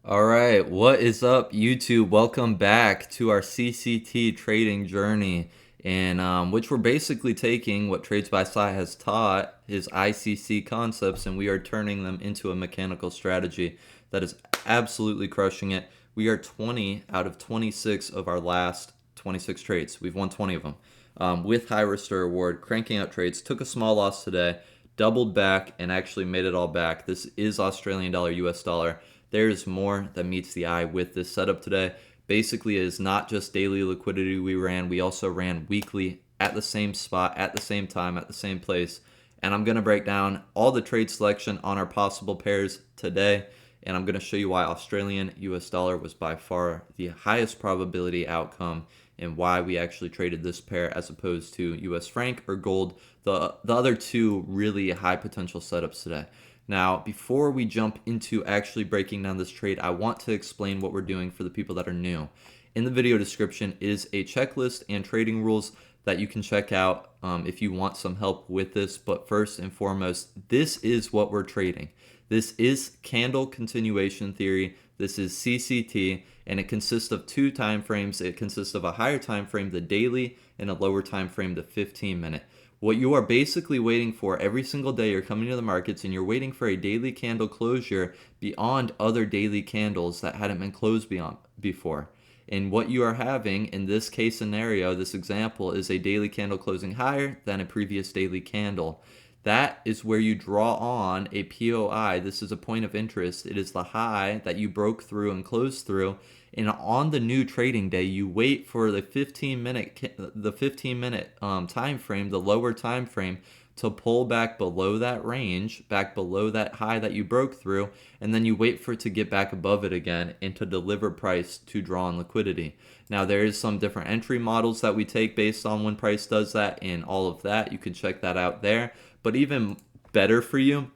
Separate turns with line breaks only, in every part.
All right, what is up, YouTube? Welcome back to our CCT trading journey, and which we're basically taking what Trades by Sai has taught, his ICC concepts, and we are turning them into a mechanical strategy that is absolutely crushing it. We are 20 out of 26 of our last 26 trades. We've won 20 of them with high risk to reward, cranking out trades. Took a small loss today, doubled back, and actually made it all back. This is Australian dollar, US dollar. There's more that meets the eye with this setup today. Basically, it is not just daily liquidity we ran, we also ran weekly at the same spot, at the same time, at the same place. And I'm going to break down all the trade selection on our possible pairs today. And I'm going to show you why Australian US dollar was by far the highest probability outcome and why we actually traded this pair as opposed to US franc or gold, the other two really high potential setups today. Now, before we jump into actually breaking down this trade, I want to explain what we're doing for the people that are new. In the video description is a checklist and trading rules that you can check out if you want some help with this. But first and foremost, this is what we're trading. This is candle continuation theory. This is CCT, and it consists of two time frames. It consists of a higher time frame, the daily, and a lower time frame, the 15-minute. What you are basically waiting for every single day, you're coming to the markets and you're waiting for a daily candle closure beyond other daily candles that hadn't been closed before. And what you are having in this case scenario, this example, is a daily candle closing higher than a previous daily candle. That is where you draw on a POI. This is a point of interest. It is the high that you broke through and closed through. And on the new trading day, you wait for the 15-minute time frame, the lower time frame, to pull back below that range, back below that high that you broke through, and then you wait for it to get back above it again and to deliver price to draw on liquidity. Now, there is some different entry models that we take based on when price does that and all of that. You can check that out there. But even better for you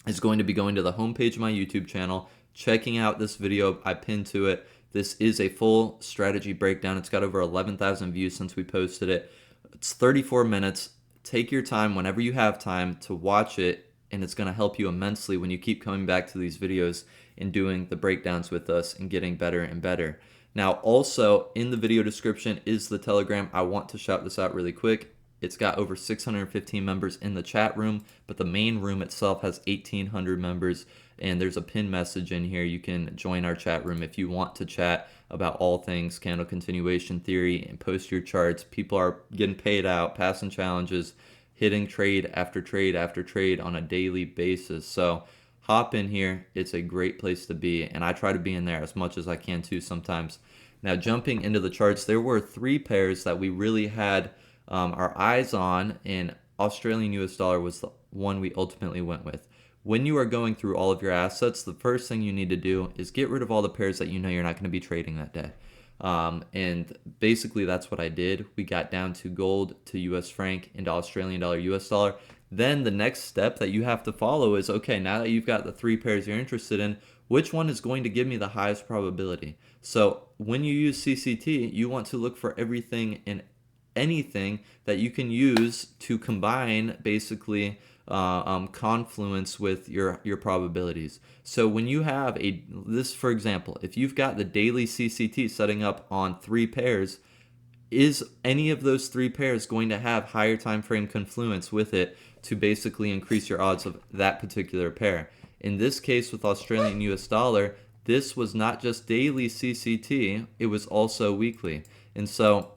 is going to be going to the homepage of my YouTube channel, checking out this video I pinned to it. This is a full strategy breakdown. It's got over 11,000 views since we posted it. It's 34 minutes. Take your time whenever you have time to watch it, and it's going to help you immensely when you keep coming back to these videos and doing the breakdowns with us and getting better and better. Now, also in the video description is the Telegram. I want to shout this out really quick. It's got over 615 members in the chat room, but the main room itself has 1,800 members, and there's a pinned message in here. You can join our chat room if you want to chat about all things candle continuation theory and post your charts. People are getting paid out, passing challenges, hitting trade after trade after trade on a daily basis. So hop in here. It's a great place to be, and I try to be in there as much as I can too sometimes. Now, jumping into the charts, there were three pairs that we really had our eyes on, and Australian US dollar was the one we ultimately went with. When you are going through all of your assets, the first thing you need to do is get rid of all the pairs that you know you're not going to be trading that day. And basically that's what I did. We got down to gold, to US franc, into Australian dollar, US dollar. Then the next step that you have to follow is, okay, now that you've got the three pairs you're interested in, which one is going to give me the highest probability? So when you use CCT, you want to look for everything and anything that you can use to combine basically confluence with your probabilities. So when you have this, for example, if you've got the daily CCT setting up on three pairs, is any of those three pairs going to have higher time frame confluence with it to basically increase your odds of that particular pair? In this case with Australian US dollar, this was not just daily CCT, it was also weekly. And so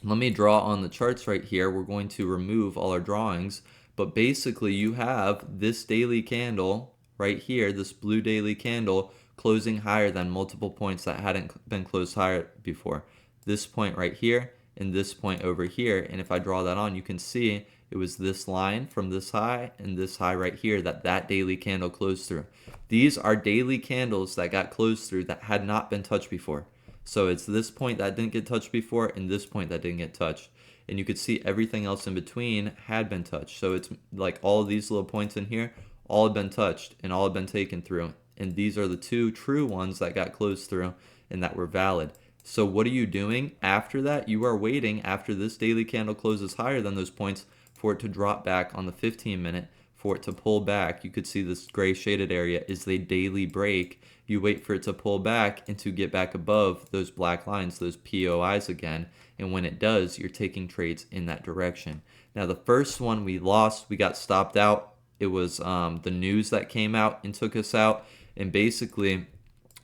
let me draw on the charts right here. We're going to remove all our drawings, but basically you have this daily candle right here, this blue daily candle closing higher than multiple points that hadn't been closed higher before. This point right here and this point over here, and if I draw that on, you can see it was this line from this high and this high right here that daily candle closed through. These are daily candles that got closed through that had not been touched before. So it's this point that didn't get touched before and this point that didn't get touched. And you could see everything else in between had been touched. So it's like all of these little points in here, all had been touched and all had been taken through. And these are the two true ones that got closed through and that were valid. So what are you doing after that? You are waiting after this daily candle closes higher than those points for it to drop back on the 15-minute for it to pull back. You could see this gray shaded area is the daily break. You wait for it to pull back and to get back above those black lines, those POIs again. And when it does, you're taking trades in that direction. Now, the first one we lost, we got stopped out. It was the news that came out and took us out. And basically,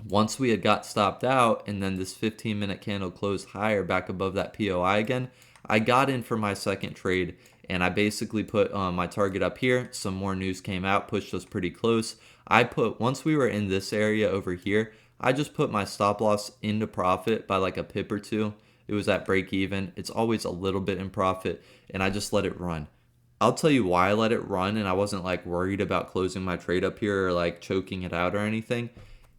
once we had got stopped out and then this 15-minute candle closed higher back above that POI again, I got in for my second trade and I basically put my target up here. Some more news came out, pushed us pretty close. Once we were in this area over here, I just put my stop loss into profit by like a pip or two. It was at break even. It's always a little bit in profit, and I just let it run. I'll tell you why I let it run, and I wasn't like worried about closing my trade up here or like choking it out or anything.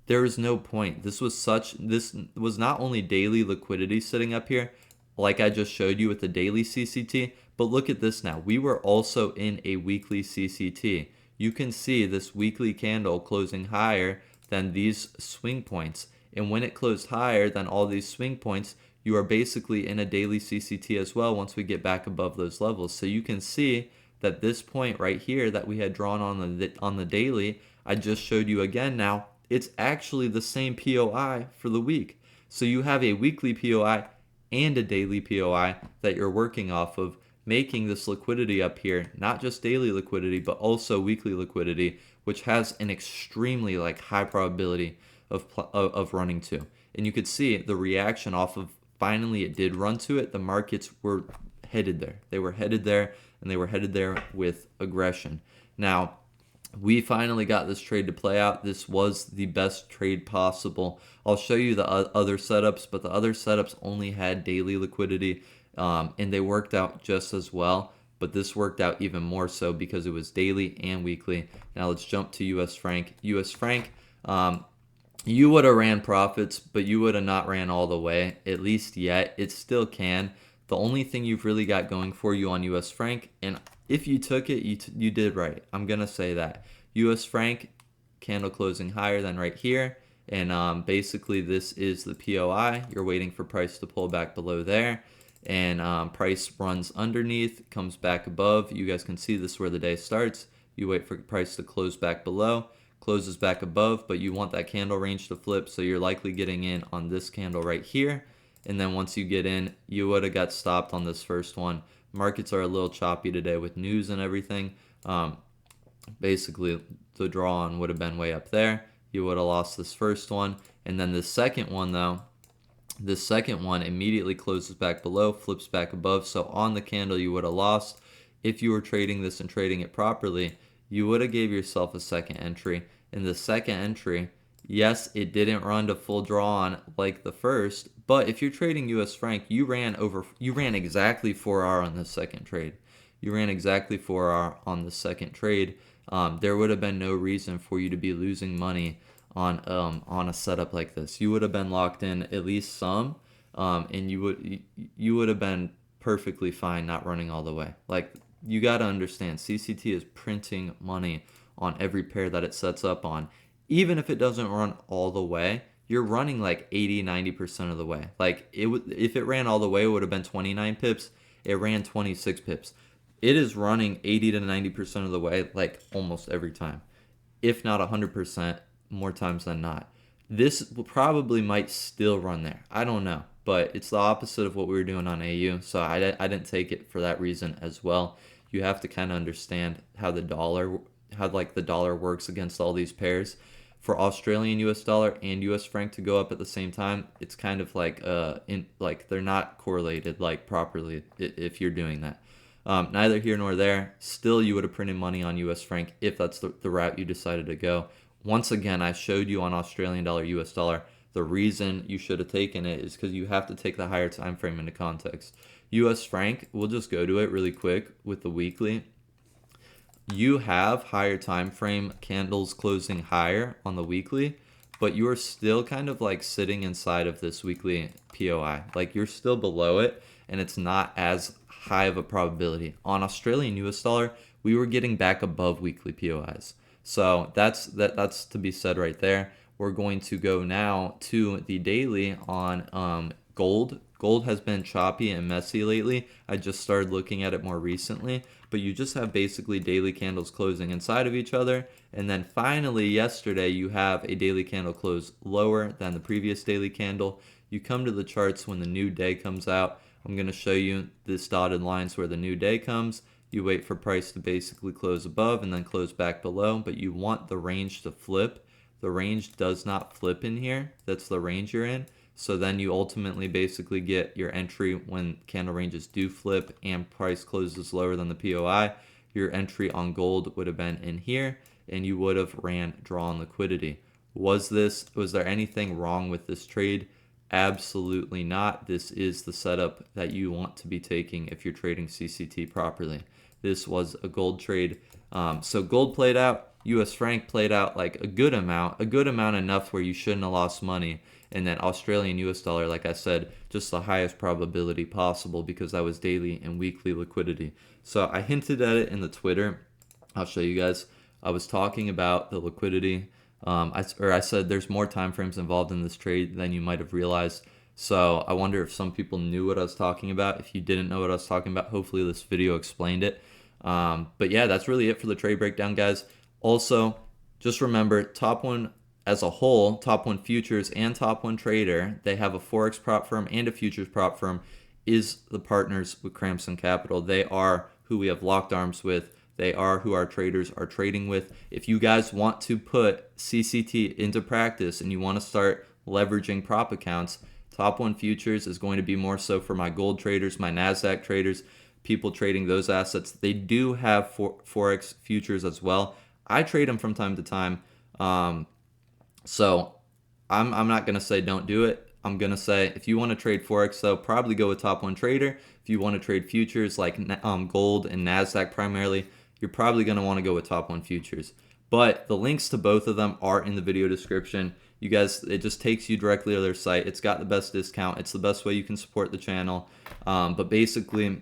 There was no point. This was not only daily liquidity sitting up here, like I just showed you with the daily CCT, but look at this now. We were also in a weekly CCT. You can see this weekly candle closing higher than these swing points. And when it closed higher than all these swing points, you are basically in a daily CCT as well once we get back above those levels. So you can see that this point right here that we had drawn on the daily, I just showed you again now, it's actually the same POI for the week. So you have a weekly POI and a daily POI that you're working off of, making this liquidity up here not just daily liquidity but also weekly liquidity, which has an extremely like high probability of running to. And you could see the reaction off of finally it did run to it. The markets were headed there. They were headed there, and they were headed there with aggression. Now, we finally got this trade to play out. This was the best trade possible. I'll show you the other setups, but the other setups only had daily liquidity, and they worked out just as well. But this worked out even more so because it was daily and weekly. Now let's jump to US Franc. US Franc, you would have ran profits, but you would have not ran all the way, at least yet. It still can. The only thing you've really got going for you on US Franc, and if you took it, you did right. I'm going to say that. US Franc, candle closing higher than right here. And basically this is the POI. You're waiting for price to pull back below there. And price runs underneath, comes back above. You guys can see this is where the day starts. You wait for price to close back below, closes back above, but you want that candle range to flip. So you're likely getting in on this candle right here. And then once you get in, you would have got stopped on this first one. Markets are a little choppy today with news and everything. Basically, the draw on would have been way up there. You would have lost this first one. And then the second one, though, this second one immediately closes back below, flips back above. So on the candle, you would have lost. If you were trading this and trading it properly, you would have gave yourself a second entry. In the second entry, yes, it didn't run to full draw on like the first, but if you're trading US Franc, you ran exactly 4R on the second trade. You ran exactly 4R on the second trade. There would have been no reason for you to be losing money on a setup like this. You would have been locked in at least some, and you would have been perfectly fine not running all the way. Like, you got to understand, CCT is printing money on every pair that it sets up on. Even if it doesn't run all the way, you're running like 80-90% of the way. Like, if it ran all the way, it would have been 29 pips. It ran 26 pips. It is running 80 to 90% of the way, like almost every time, if not 100%, more times than not. This probably might still run there. I don't know, but it's the opposite of what we were doing on AU, so I didn't take it for that reason as well. You have to kind of understand how the dollar works against all these pairs. For Australian US dollar and US franc to go up at the same time, it's kind of like they're not correlated like properly if you're doing that. Neither here nor there. Still, you would have printed money on US franc if that's the route you decided to go. Once again, I showed you on Australian dollar, US dollar, the reason you should have taken it is because you have to take the higher time frame into context. US franc, we'll just go to it really quick with the weekly. You have higher time frame candles closing higher on the weekly, but you are still kind of like sitting inside of this weekly POI. Like, you're still below it, and it's not as high of a probability. On Australian US dollar, we were getting back above weekly POIs. So that's to be said right there. We're going to go now to the daily on Gold has been choppy and messy lately. I just started looking at it more recently, but you just have basically daily candles closing inside of each other. And then finally, yesterday, you have a daily candle close lower than the previous daily candle. You come to the charts when the new day comes out. I'm going to show you this dotted lines where the new day comes. You wait for price to basically close above and then close back below, but you want the range to flip. The range does not flip in here. That's the range you're in. So then you ultimately basically get your entry when candle ranges do flip and price closes lower than the POI. Your entry on gold would have been in here and you would have ran drawn liquidity. Was there anything wrong with this trade? Absolutely not. This is the setup that you want to be taking if you're trading CCT properly. This was a gold trade. So gold played out. US franc played out like a good amount enough where you shouldn't have lost money. And then Australian US dollar, like I said, just the highest probability possible because that was daily and weekly liquidity. So I hinted at it in the Twitter. I'll show you guys. I was talking about the liquidity. I said there's more time frames involved in this trade than you might have realized. So I wonder if some people knew what I was talking about. If you didn't know what I was talking about, hopefully this video explained it. But yeah, that's really it for the trade breakdown, guys. Also, just remember, Top One as a whole, Top One Futures and Top One Trader, they have a Forex prop firm and a futures prop firm, is the partners with Cramson Capital. They are who we have locked arms with. They are who our traders are trading with. If you guys want to put CCT into practice and you want to start leveraging prop accounts, Top One Futures is going to be more so for my gold traders, my NASDAQ traders, people trading those assets. They do have Forex futures as well. I trade them from time to time. So I'm not going to say don't do it. I'm going to say if you want to trade Forex, though, probably go with Top One Trader. If you want to trade futures like gold and NASDAQ primarily, you're probably going to want to go with Top One Futures. But the links to both of them are in the video description. You guys, it just takes you directly to their site. It's got the best discount. It's the best way you can support the channel. But basically,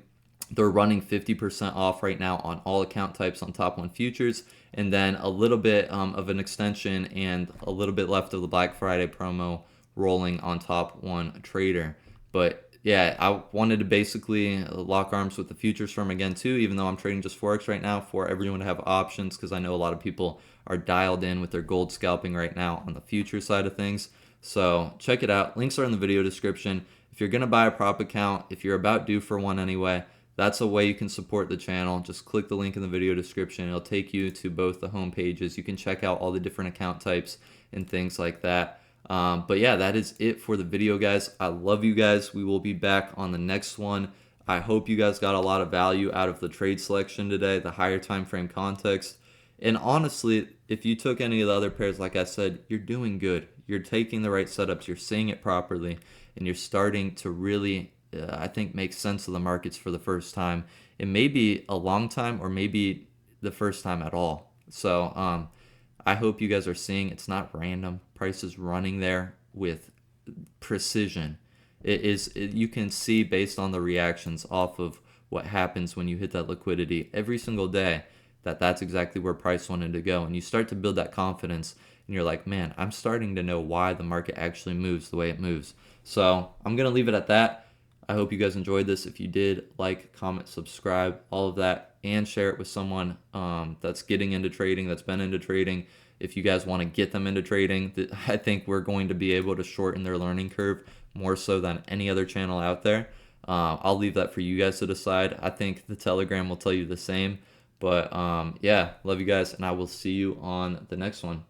they're running 50% off right now on all account types on Top One Futures, and then a little bit of an extension and a little bit left of the Black Friday promo rolling on Top One Trader. But yeah, I wanted to basically lock arms with the futures firm again too, even though I'm trading just Forex right now, for everyone to have options, because I know a lot of people are dialed in with their gold scalping right now on the future side of things. So check it out. Links are in the video description. If you're going to buy a prop account, if you're about due for one anyway, that's a way you can support the channel. Just click the link in the video description. It'll take you to both the home pages. You can check out all the different account types and things like that. But yeah, that is it for the video, guys. I love you guys. We will be back on the next one. I hope you guys got a lot of value out of the trade selection today, the higher time frame context. And honestly, if you took any of the other pairs, like I said, you're doing good. You're taking the right setups. You're seeing it properly. And you're starting to really, I think, make sense of the markets for the first time. It may be a long time or maybe the first time at all. So I hope you guys are seeing it's not random. Price is running there with precision. You can see based on the reactions off of what happens when you hit that liquidity every single day that that's exactly where price wanted to go. And you start to build that confidence and you're like, man, I'm starting to know why the market actually moves the way it moves. So I'm going to leave it at that. I hope you guys enjoyed this. If you did, like, comment, subscribe, all of that, and share it with someone that's getting into trading, that's been into trading. If you guys want to get them into trading, I think we're going to be able to shorten their learning curve more so than any other channel out there. I'll leave that for you guys to decide. I think the Telegram will tell you the same. But yeah, love you guys, and I will see you on the next one.